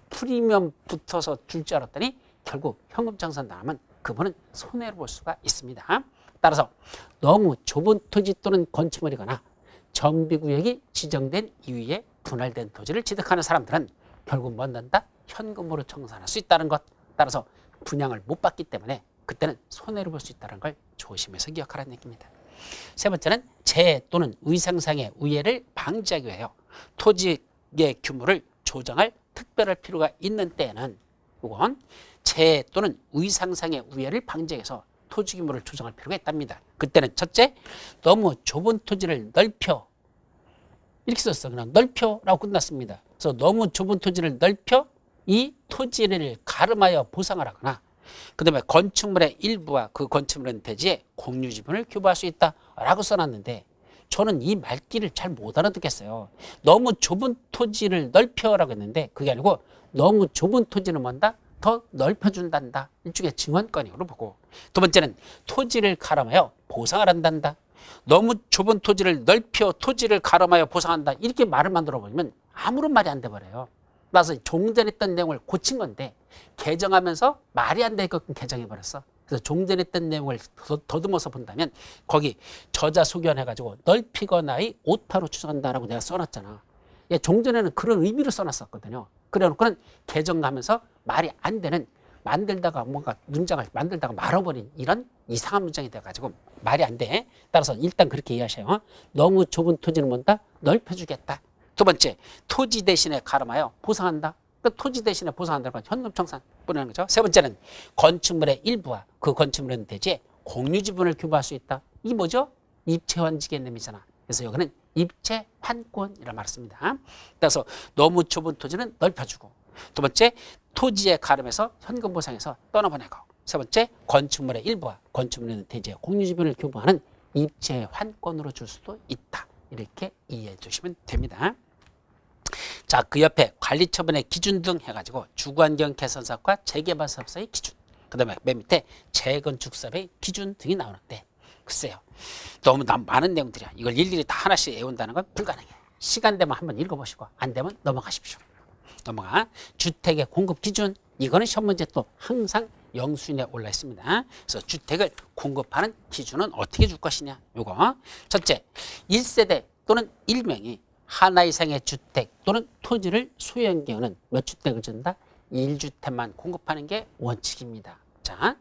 프리미엄 붙어서 줄 줄 알았더니 결국 현금 청산 나가면 그분은 손해를 볼 수가 있습니다. 따라서 너무 좁은 토지 또는 건축물이거나 정비구역이 지정된 이후에 분할된 토지를 취득하는 사람들은 결국 뭐 한다? 현금으로 청산할 수 있다는 것. 따라서 분양을 못 받기 때문에 그때는 손해를 볼 수 있다는 걸 조심해서 기억하라는 얘기입니다. 세 번째는 재 또는 의상상의 우회를 방지하기 위하여 토지의 규모를 조정할 특별할 필요가 있는 때에는 이건 재 또는 의상상의 우회를 방지해서 토지 규모를 조정할 필요가 있답니다. 그때는 첫째, 너무 좁은 토지를 넓혀. 이렇게 썼어. 그냥 넓혀라고 끝났습니다. 그래서 너무 좁은 토지를 넓혀 이 토지를 가름하여 보상을 하거나 그 다음에 건축물의 일부와 그 건축물의 대지에 공유지분을 교부할 수 있다라고 써놨는데 저는 이 말귀를 잘 못 알아듣겠어요. 너무 좁은 토지를 넓혀라고 했는데 그게 아니고 너무 좁은 토지는 뭔다? 더 넓혀준단다. 일종의 증언권으로 보고 두 번째는 토지를 가름하여 보상을 한단다. 너무 좁은 토지를 넓혀 토지를 가름하여 보상한다. 이렇게 말을 만들어버리면 아무런 말이 안 돼버려요. 그래서 종전했던 내용을 고친 건데 개정하면서 말이 안 되게끔 개정해버렸어. 그래서 종전했던 내용을 더듬어서 본다면 거기 저자 소견해가지고 넓히거나의 오타로 추정한다라고 내가 써놨잖아. 예, 종전에는 그런 의미로 써놨었거든요. 그래놓고는 개정하면서 말이 안 되는 만들다가 뭔가 문장을 만들다가 말아버린 이런 이상한 문장이 돼가지고 말이 안 돼. 따라서 일단 그렇게 이해하셔요. 너무 좁은 토지는 뭔다? 넓혀주겠다. 두 번째, 토지 대신에 가름하여 보상한다. 그 토지 대신에 보상한다는 건 현금 청산 뿌리는 거죠. 세 번째는 건축물의 일부와 그 건축물의 대지에 공유지분을 교부할 수 있다. 이게 뭐죠? 입체환지 개념이잖아. 그래서 여기는 입체환권이라고 말했습니다. 그래서 너무 좁은 토지는 넓혀주고 두 번째, 토지에 가름해서 현금 보상해서 떠나보내고 세 번째, 건축물의 일부와 건축물의 대지에 공유지분을 교부하는 입체환권으로 줄 수도 있다. 이렇게 이해해 주시면 됩니다. 자, 그 옆에 관리처분의 기준 등 해가지고 주거환경 개선 사업과 재개발 사업의 기준, 그 다음에 맨 밑에 재건축 사업의 기준 등이 나오는데 글쎄요, 너무 많은 내용들이야. 이걸 일일이 다 하나씩 외운다는 건 불가능해요. 시간 되면 한번 읽어보시고 안 되면 넘어가십시오. 넘어가. 주택의 공급 기준, 이거는 시험 문제 또 항상 영수인에 올라 있습니다. 그래서 주택을 공급하는 기준은 어떻게 줄 것이냐. 요거 첫째, 1세대 또는 1명이 하나 이상의 주택 또는 토지를 소유한 경우는 몇 주택을 준다? 1주택만 공급하는 게 원칙입니다. 자,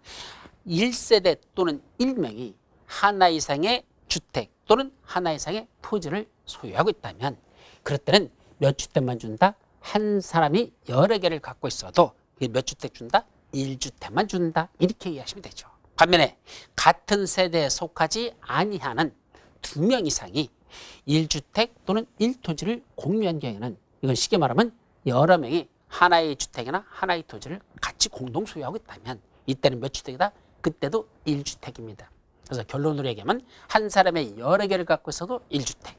1세대 또는 1명이 하나 이상의 주택 또는 하나 이상의 토지를 소유하고 있다면 그럴 때는 몇 주택만 준다? 한 사람이 여러 개를 갖고 있어도 몇 주택 준다? 1주택만 준다. 이렇게 이해하시면 되죠. 반면에 같은 세대에 속하지 아니하는 2명 이상이 1주택 또는 1토지를 공유한 경우에는 이건 쉽게 말하면 여러 명이 하나의 주택이나 하나의 토지를 같이 공동 소유하고 있다면 이때는 몇 주택이다? 그때도 1주택입니다. 그래서 결론으로 얘기하면 한 사람의 여러 개를 갖고 있어도 1주택,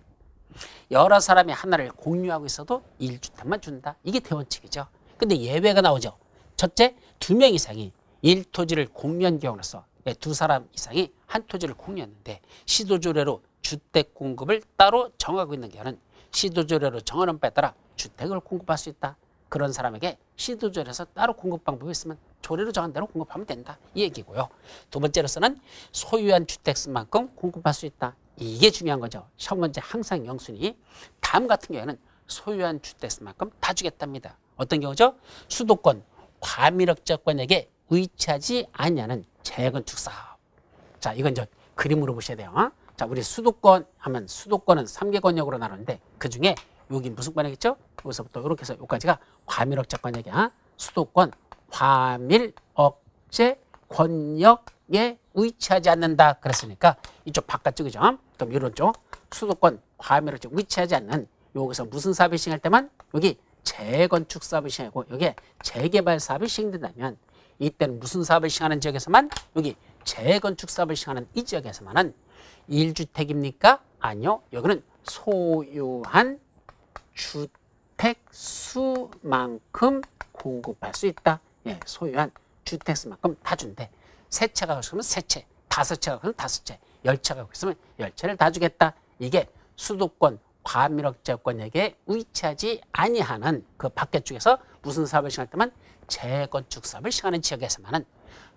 여러 사람이 하나를 공유하고 있어도 1주택만 준다. 이게 대원칙이죠. 근데 예외가 나오죠. 첫째, 2명 이상이 일토지를 공유한 경우로서 두 사람 이상이 한 토지를 공유했는데 시도조례로 주택 공급을 따로 정하고 있는 경우는 시도조례로 정하는 바에 따라 주택을 공급할 수 있다. 그런 사람에게 시도조례에서 따로 공급 방법이 있으면 조례로 정한 대로 공급하면 된다. 이 얘기고요. 두 번째로서는 소유한 주택수만큼 공급할 수 있다. 이게 중요한 거죠. 시험 문제 항상 영순위. 다음 같은 경우에는 소유한 주택수만큼 다 주겠답니다. 어떤 경우죠? 수도권, 과밀업자권에게 의치하지 아니하는 재건축 사업. 자, 이건 이제 그림으로 보셔야 돼요. 자, 우리 수도권 하면 수도권은 3개 권역으로 나누는데 그 중에 여기 무슨 권역이죠? 여기서부터 이렇게 해서 여기까지가 과밀억제 권역이야. 수도권 과밀억제 권역에 의치하지 않는다. 그랬으니까 이쪽 바깥쪽이죠. 그럼 이런 쪽 수도권 과밀억제 의치하지 않는 여기서 무슨 사업이 시행할 때만 여기 재건축 사업이 시행하고 여기에 재개발 사업이 시행된다면 이때는 무슨 사업을 시행하는 지역에서만 여기 재건축 사업을 시행하는 이 지역에서만은 1주택입니까? 아니요. 여기는 소유한 주택수만큼 공급할 수 있다. 예, 소유한 주택수만큼 다 준대. 세 채가 갖고 있으면 세 채, 다섯 채가 갖고 있으면 다섯 채, 10채가 갖고 있으면 10채를 다 주겠다. 이게 수도권 과밀억제권에게 의치하지 아니하는 그 밖에 쪽에서 무슨 사업을 시행할 때만 재건축 사업을 시행하는 지역에서만은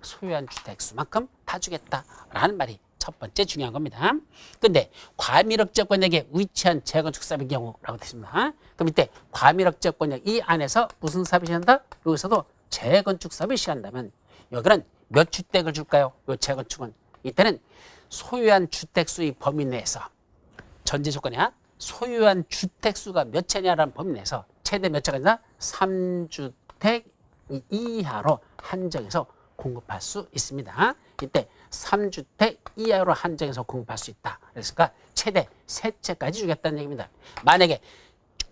소유한 주택수만큼 다 주겠다라는 말이 첫 번째 중요한 겁니다. 근데 과밀억제권에게 의치한 재건축 사업의 경우라고 되어 있습니다. 그럼 이때 과밀억제권역 이 안에서 무슨 사업이 시행한다? 여기서도 재건축 사업이 시행한다면 여기는 몇 주택을 줄까요? 이 재건축은 이때는 소유한 주택수의 범위 내에서 전제 조건이야. 소유한 주택수가 몇 채냐라는 범위 내에서 최대 몇 채가 있나? 3주택 이하로 한정해서 공급할 수 있습니다. 이때 3주택 이하로 한정해서 공급할 수 있다. 그러니까 최대 3채까지 주겠다는 얘기입니다. 만약에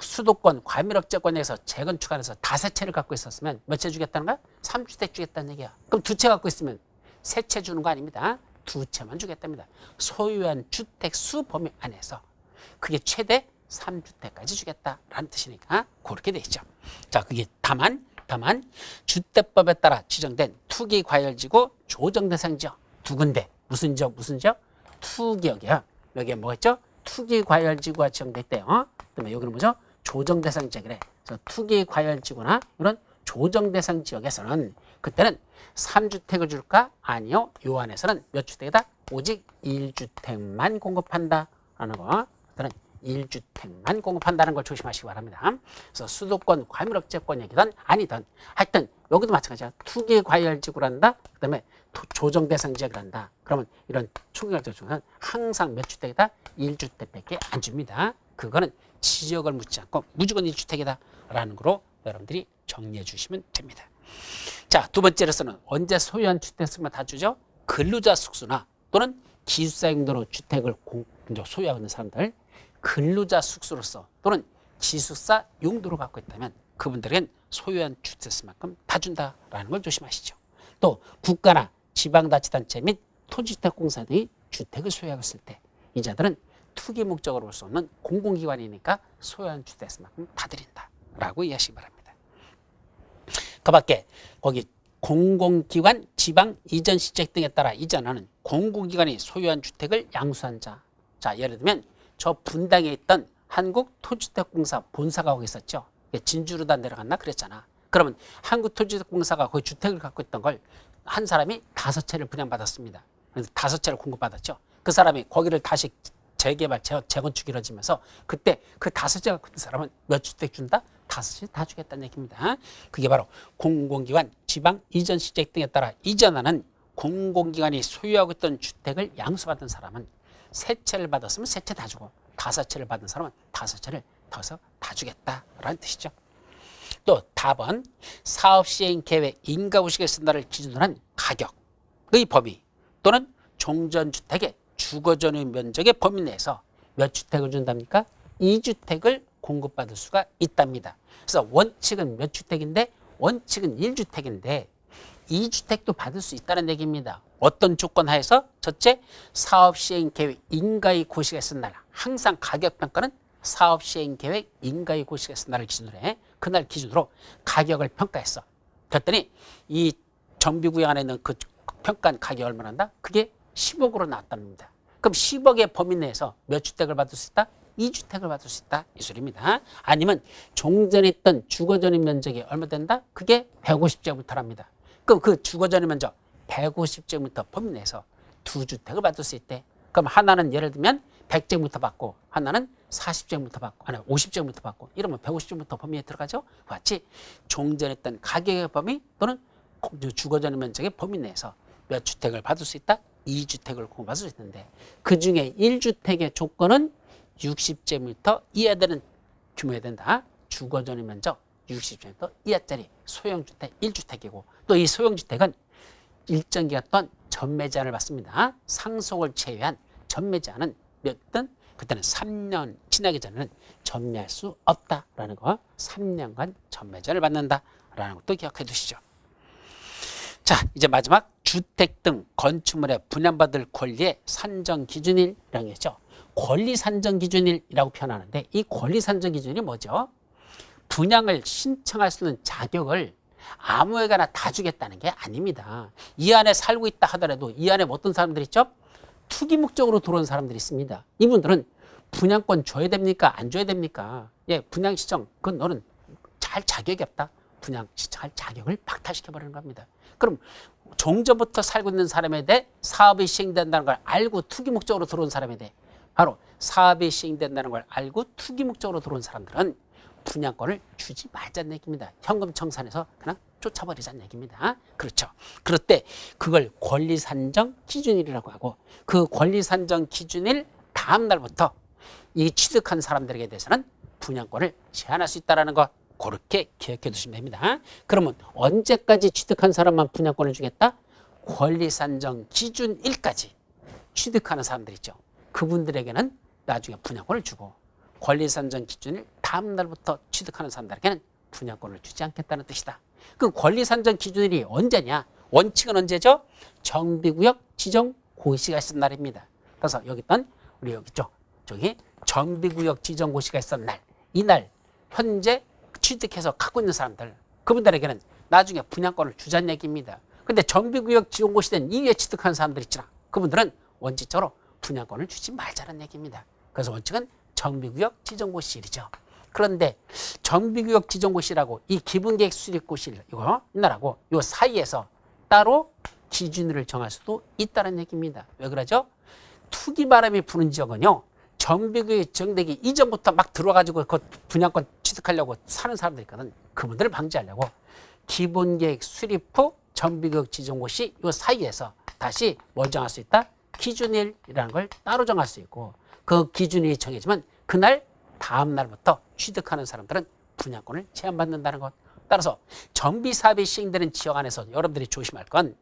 수도권 과밀억제권에서 재건축안에서 5채를 갖고 있었으면 몇 채 주겠다는 거야? 3주택 주겠다는 얘기야. 그럼 2채 갖고 있으면 3채 주는 거 아닙니다. 2채만 주겠답니다. 소유한 주택 수 범위 안에서 그게 최대 3주택까지 주겠다라는 뜻이니까 그렇게 돼 있죠. 자, 그게 다만 주택법에 따라 지정된 투기과열지구 조정대상지역 두 군데. 무슨 지역? 투기역이야. 여기에 뭐가 있죠? 투기과열지구가 지정됐대요. 그다음에 여기는 뭐죠? 조정대상지역이래. 그래서 투기과열지구나 이런 조정대상지역에서는 그때는 3주택을 줄까? 아니요. 요 안에서는 몇 주택이다? 오직 1주택만 공급한다라는 거. 그때는 1주택만 공급한다는 걸 조심하시기 바랍니다. 그래서 수도권 과밀억제권이든 아니든 하여튼 여기도 마찬가지야. 투기과열지구란다. 그 다음에 조정대상지역이란다. 그러면 이런 투기과열지구는 항상 몇 주택이다? 1주택밖에 안 줍니다. 그거는 지역을 묻지 않고 무조건 1주택이다 라는 거로 여러분들이 정리해 주시면 됩니다. 자, 두 번째로서는 언제 소유한 주택수만 다 주죠? 근로자 숙소나 또는 기숙사 용도로 주택을 소유하고 있는 사람들, 근로자 숙소로서 또는 기숙사 용도로 갖고 있다면 그분들에겐 소유한 주택수만큼 다 준다라는 걸 조심하시죠. 또 국가나 지방자치단체 및 토지주택공사 등이 주택을 소유하고 있을 때 이자들은 투기 목적으로 볼 수 없는 공공기관이니까 소유한 주택수만큼 다 드린다라고 이해하시기 바랍니다. 그 밖에 거기 공공기관 지방 이전 시책 등에 따라 이전하는 공공기관이 소유한 주택을 양수한 자. 자, 예를 들면 저 분당에 있던 한국토지주택공사 본사가 거기 있었죠. 진주로 다 내려갔나 그랬잖아. 그러면 한국토지주택공사가 거기 주택을 갖고 있던 걸 한 사람이 5채를 분양받았습니다. 그래서 5채를 공급받았죠. 그 사람이 거기를 다시 재개발, 재건축이 이루어지면서 그때 그 5채 갖고 있는 사람은 몇 주택 준다? 5채 다 주겠다는 얘기입니다. 그게 바로 공공기관, 지방, 이전 시책 등에 따라 이전하는 공공기관이 소유하고 있던 주택을 양수받은 사람은 3채를 받았으면 3채 다 주고 5채를 받은 사람은 5채를 더해서 다 주겠다라는 뜻이죠. 또 답은 사업시행계획 인가구식에 쓴다를 기준으로 한 가격의 범위 또는 종전주택의 주거전용 면적의 범위 내에서 몇 주택을 준답니까? 2주택을 공급받을 수가 있답니다. 그래서 원칙은 몇 주택인데? 원칙은 1주택인데 2주택도 받을 수 있다는 얘기입니다. 어떤 조건 하에서? 첫째, 사업시행계획 인가의 고시에 쓴 날. 항상 가격평가는 사업시행계획 인가의 고시에 쓴 날을 기준으로 해. 그날 기준으로 가격을 평가했어. 그랬더니 이 정비구역 안에 있는 그 평가한 가격이 얼마나 한다? 그게 10억으로 나왔다는 겁니다. 그럼 10억의 범위 내에서 몇 주택을 받을 수 있다? 2주택을 받을 수 있다. 이 소리입니다. 아니면 종전에 있던 주거전입 면적이 얼마 된다? 그게 150제곱미터랍니다. 그럼 그 주거전입 면적 150제곱미터 범위 내에서 2주택을 받을 수 있대. 그럼 하나는 예를 들면 100제곱미터 받고 하나는 40제곱미터 받고 하나 50제곱미터 받고 이러면 150제곱미터 범위에 들어가죠. 같이 종전에 있던 가격의 범위 또는 주거전입 면적의 범위 내에서 몇 주택을 받을 수 있다? 2주택을 공급받을 수 있는데 그중에 1주택의 조건은 60제곱미터 이하 되는 규모여야 된다. 주거전입 면적 60제곱미터 이하짜리 소형주택 1주택이고 또 이 소형주택은 일정 기간 동안 전매 제한을 받습니다. 상속을 제외한 전매 제한은 몇든 그때는 3년 지나기 전에는 전매할 수 없다라는 거. 3년간 전매 제한을 받는다라는 것도 기억해 두시죠. 자, 이제 마지막 주택 등 건축물에 분양받을 권리의 산정 기준일이라는 게 있죠. 권리 산정 기준일이라고 표현하는데 이 권리 산정 기준이 뭐죠? 분양을 신청할 수 있는 자격을 아무에게나 다 주겠다는 게 아닙니다. 이 안에 살고 있다 하더라도 이 안에 어떤 사람들이 있죠? 투기 목적으로 들어온 사람들이 있습니다. 이분들은 분양권 줘야 됩니까? 안 줘야 됩니까? 예, 분양 신청 그건 너는 잘 자격이 없다. 분양 신청할 자격을 박탈시켜버리는 겁니다. 그럼 종전부터 살고 있는 사람에 대해 사업이 시행된다는 걸 알고 투기 목적으로 들어온 사람에 대해 바로 사업이 시행된다는 걸 알고 투기 목적으로 들어온 사람들은 분양권을 주지 말자는 얘기입니다. 현금 청산해서 그냥 쫓아버리자는 얘기입니다. 그렇죠. 그럴 때 그걸 권리 산정 기준일이라고 하고 그 권리 산정 기준일 다음 날부터 이 취득한 사람들에게 대해서는 분양권을 제한할 수 있다는 거 그렇게 기억해 두시면 됩니다. 그러면 언제까지 취득한 사람만 분양권을 주겠다? 권리 산정 기준일까지 취득하는 사람들 있죠. 그분들에게는 나중에 분양권을 주고 권리 산정 기준일 다음 날부터 취득하는 사람들에게는 분양권을 주지 않겠다는 뜻이다. 그 권리 산정 기준일이 언제냐? 원칙은 언제죠? 정비구역 지정 고시가 있던 날입니다. 그래서 여기 있던 우리 여기 있죠. 저기 정비구역 지정 고시가 있던 날, 이날 현재 취득해서 갖고 있는 사람들 그분들에게는 나중에 분양권을 주자는 얘기입니다. 근데 정비구역 지정 고시된 이후에 취득한 사람들 있잖아. 그분들은 원칙적으로 분양권을 주지 말자는 얘기입니다. 그래서 원칙은 정비구역 지정고시일이죠. 그런데 정비구역 지정고시라고 이 기본계획 수립고시일 이거 이날하고 요 사이에서 따로 기준을 정할 수도 있다는 얘기입니다. 왜 그러죠? 투기 바람이 부는 지역은요. 정비구역 지정되기 이전부터 막 들어와가지고 그 분양권 취득하려고 사는 사람들 있거든. 그분들을 방지하려고 기본계획 수립 후 정비구역 지정고시 요 사이에서 다시 뭘 정할 수 있다? 기준일이라는 걸 따로 정할 수 있고 그 기준이 정해지면 그날 다음 날부터 취득하는 사람들은 분양권을 제한받는다는 것. 따라서 정비사업이 시행되는 지역 안에서 여러분들이 조심할 건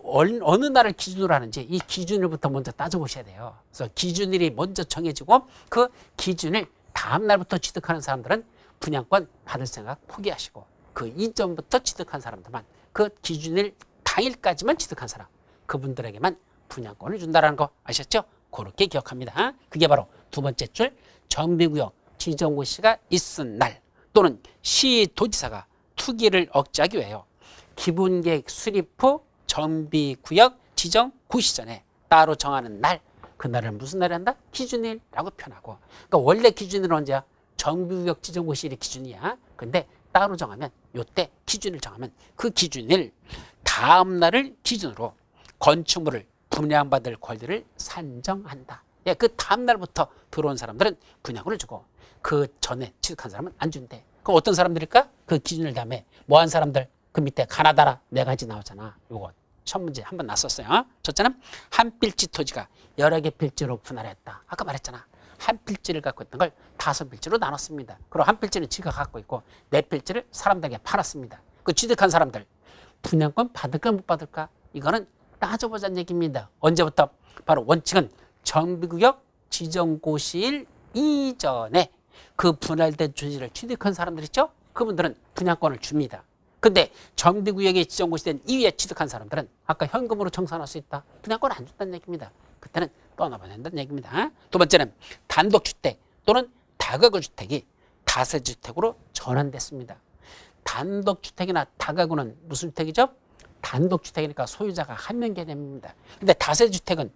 어느 날을 기준으로 하는지 이 기준일부터 먼저 따져보셔야 돼요. 그래서 기준일이 먼저 정해지고 그 기준일 다음 날부터 취득하는 사람들은 분양권 받을 생각 포기하시고 그 이전부터 취득한 사람들만 그 기준일 당일까지만 취득한 사람 그분들에게만 분양권을 준다는 거 아셨죠? 그렇게 기억합니다. 그게 바로 두 번째 줄 정비구역 지정고시가 있은 날 또는 시도지사가 투기를 억제하기 위하여 기본계획 수립 후 정비구역 지정고시 전에 따로 정하는 날 그날을 무슨 날이 한다? 기준일이라고 표현하고 그러니까 원래 기준일은 언제야? 정비구역 지정고시일이 기준이야. 근데 따로 정하면 요때 기준을 정하면 그 기준일 다음 날을 기준으로 건축물을 분양받을 권리를 산정한다. 예, 그 다음 날부터 들어온 사람들은 분양권을 주고 그 전에 취득한 사람은 안 준대. 그럼 어떤 사람들일까? 그 기준을 다음에 뭐한 사람들? 그 밑에 가나다라 네 가지 나오잖아. 요거 첫 문제 한번 났었어요. 첫째는 한 필지 토지가 여러 개 필지로 분할했다. 아까 말했잖아. 한 필지를 갖고 있던 걸 5필지로 나눴습니다. 그리고 한 필지는 지가 갖고 있고 4필지를 사람들에게 팔았습니다. 그 취득한 사람들 분양권 받을까 못 받을까? 이거는 따져보자는 얘기입니다. 언제부터? 바로 원칙은 정비구역 지정고시일 이전에 그 분할된 주지를 취득한 사람들 있죠? 그분들은 분양권을 줍니다. 근데 정비구역에 지정고시된 이후에 취득한 사람들은 아까 현금으로 청산할 수 있다. 분양권 안 준다는 얘기입니다. 그때는 떠나봐야 된다는 얘기입니다. 두 번째는 단독주택 또는 다가구 주택이 다세주택으로 전환됐습니다. 단독주택이나 다가구는 무슨 주택이죠? 단독주택이니까 소유자가 한 명 개념입니다. 근데 다세주택은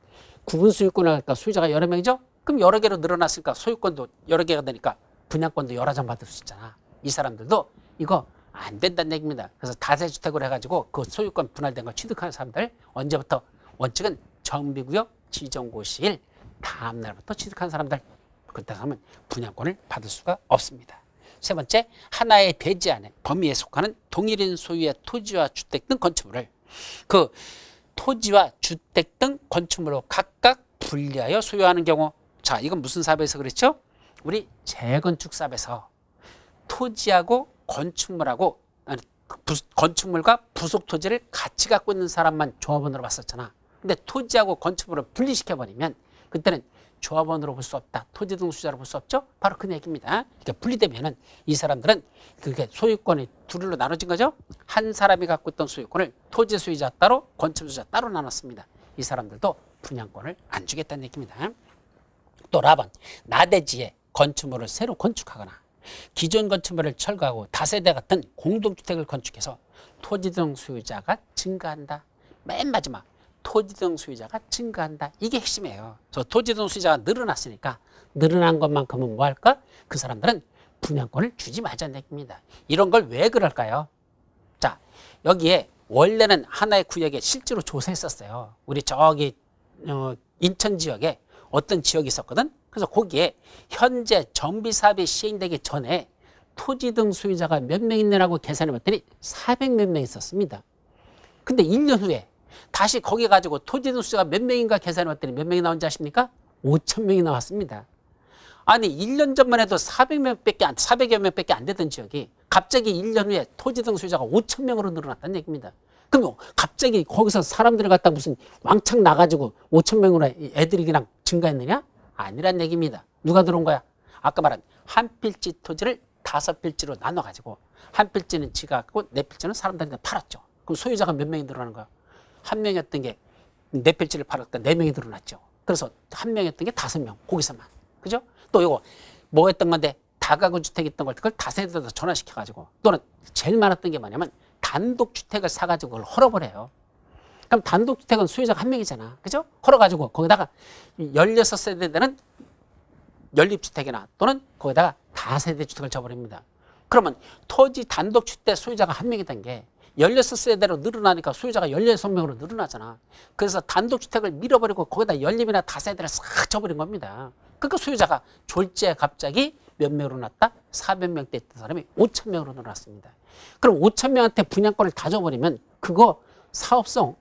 구분 소유권을 할까 소유자가 여러 명이죠? 그럼 여러 개로 늘어났으니까 소유권도 여러 개가 되니까 분양권도 여러 장 받을 수 있잖아. 이 사람들도 이거 안 된다는 얘기입니다. 그래서 다세주택으로 해가지고 그 소유권 분할된 걸 취득하는 사람들 언제부터? 원칙은 정비구역 지정고 시일 다음 날부터 취득한 사람들, 그때 하면 분양권을 받을 수가 없습니다. 세 번째, 하나의 대지 안에 범위에 속하는 동일인 소유의 토지와 주택 등 건축물을 그 토지와 주택 등 건축물로 각각 분리하여 소유하는 경우. 자, 이건 무슨 사업에서 그랬죠? 우리 재건축 사업에서 토지하고 건축물하고 건축물과 부속 토지를 같이 갖고 있는 사람만 조합원으로 봤었잖아. 근데 토지하고 건축물을 분리시켜버리면 그때는 조합원으로 볼 수 없다. 토지 등 소유자로 볼 수 없죠? 바로 그 얘기입니다. 그러니까 분리되면은 이 사람들은 그게 소유권이 둘로 나눠진 거죠? 한 사람이 갖고 있던 소유권을 토지 소유자 따로, 건축 소유자 따로 나눴습니다. 이 사람들도 분양권을 안 주겠다는 얘기입니다. 또 라번, 나대지에 건축물을 새로 건축하거나 기존 건축물을 철거하고 다세대 같은 공동주택을 건축해서 토지 등 소유자가 증가한다. 맨 마지막, 토지 등 소유자가 증가한다. 이게 핵심이에요. 저 토지 등 소유자가 늘어났으니까 늘어난 것만큼은 뭐 할까? 그 사람들은 분양권을 주지 말자는 얘기입니다. 이런 걸 왜 그럴까요? 자, 여기에 원래는 하나의 구역에 실제로 조사했었어요. 우리 저기 인천 지역에 어떤 지역이 있었거든. 그래서 거기에 현재 정비사업이 시행되기 전에 토지 등 소유자가 몇 명 있느라고 계산해 봤더니 400몇 명 있었습니다. 근데 1년 후에 다시 거기 가지고 토지 등 소유자가 몇 명인가 계산해 봤더니 몇 명이 나온지 아십니까? 5,000명이 나왔습니다. 아니 1년 전만 해도 400여 명밖에 안 되던 지역이 갑자기 1년 후에 토지 등 소유자가 5,000명으로 늘어났다는 얘기입니다. 그럼 갑자기 거기서 사람들을 갖다 무슨 왕창 나가지고 5,000명으로 애들이 그냥 증가했느냐? 아니란 얘기입니다. 누가 들어온 거야? 아까 말한 한 필지 토지를 5필지로 나눠가지고 한 필지는 지가 갖고 네 필지는 사람들한테 팔았죠. 그럼 소유자가 몇 명이 늘어나는 거야? 한 명이었던 게 네 필지를 팔았다 4명이 늘어났죠. 그래서 한 명이었던 게 5명, 거기서만. 그죠? 또 이거 뭐 했던 건데 다가구 주택이 있던 걸 그걸 다세대로 전환시켜가지고 또는 제일 많았던 게 뭐냐면 단독주택을 사가지고 그걸 헐어버려요. 그럼 단독주택은 소유자가 한 명이잖아. 그죠? 헐어가지고 거기다가 16세대 되는 연립주택이나 또는 거기다가 다세대 주택을 줘버립니다. 그러면 토지 단독주택 소유자가 한 명이던 게 16세대로 늘어나니까 소유자가 16명으로 늘어나잖아. 그래서 단독주택을 밀어버리고 거기다 연립이나 다세대를 싹 줘버린 겁니다. 그러니까 소유자가 졸지에 갑자기 몇 명으로 났다? 400명대 있던 사람이 5,000명으로 늘어났습니다. 그럼 5,000명한테 분양권을 다 줘버리면 그거 사업성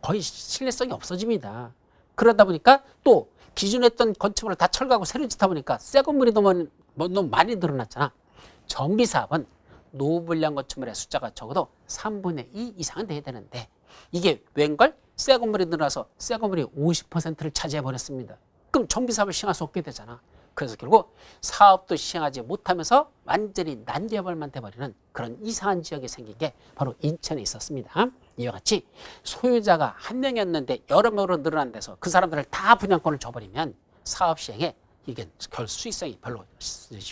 거의 신뢰성이 없어집니다. 그러다 보니까 또 기존에 했던 건축물을 다 철거하고 새로 짓다 보니까 새 건물이 너무 많이 늘어났잖아. 정비사업은 노후불량 건축물의 숫자가 적어도 3분의 2 이상은 돼야 되는데 이게 웬걸? 새 건물이 늘어나서 새 건물이 50%를 차지해버렸습니다. 그럼 정비사업을 시행할 수 없게 되잖아. 그래서 결국 사업도 시행하지 못하면서 완전히 난개발만 돼버리는 그런 이상한 지역이 생긴 게 바로 인천에 있었습니다. 이와 같이 소유자가 한 명이었는데 여러 명으로 늘어난 데서 그 사람들을 다 분양권을 줘버리면 사업 시행에 이게 결 수익성이 별로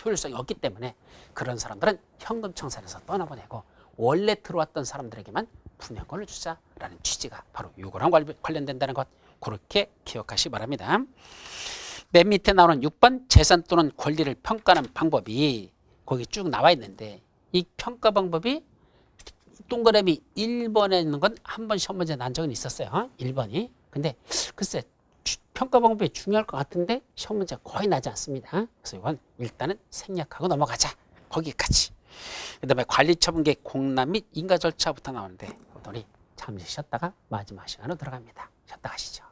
효율성이 없기 때문에 그런 사람들은 현금 청산에서 떠나보내고 원래 들어왔던 사람들에게만 분양권을 주자라는 취지가 바로 이거랑 관련된다는 것, 그렇게 기억하시기 바랍니다. 맨 밑에 나오는 6번 재산 또는 권리를 평가하는 방법이 거기 쭉 나와 있는데 이 평가 방법이 동그라미 1번에 있는 건 한 번 시험 문제 난 적은 있었어요. 1번이. 근데 글쎄 평가 방법이 중요할 것 같은데 시험 문제 거의 나지 않습니다. 그래서 이건 일단은 생략하고 넘어가자. 거기까지. 그 다음에 관리처분계획 공람 및 인가 절차부터 나오는데 우리 잠시 쉬었다가 마지막 시간으로 들어갑니다. 쉬었다 가시죠.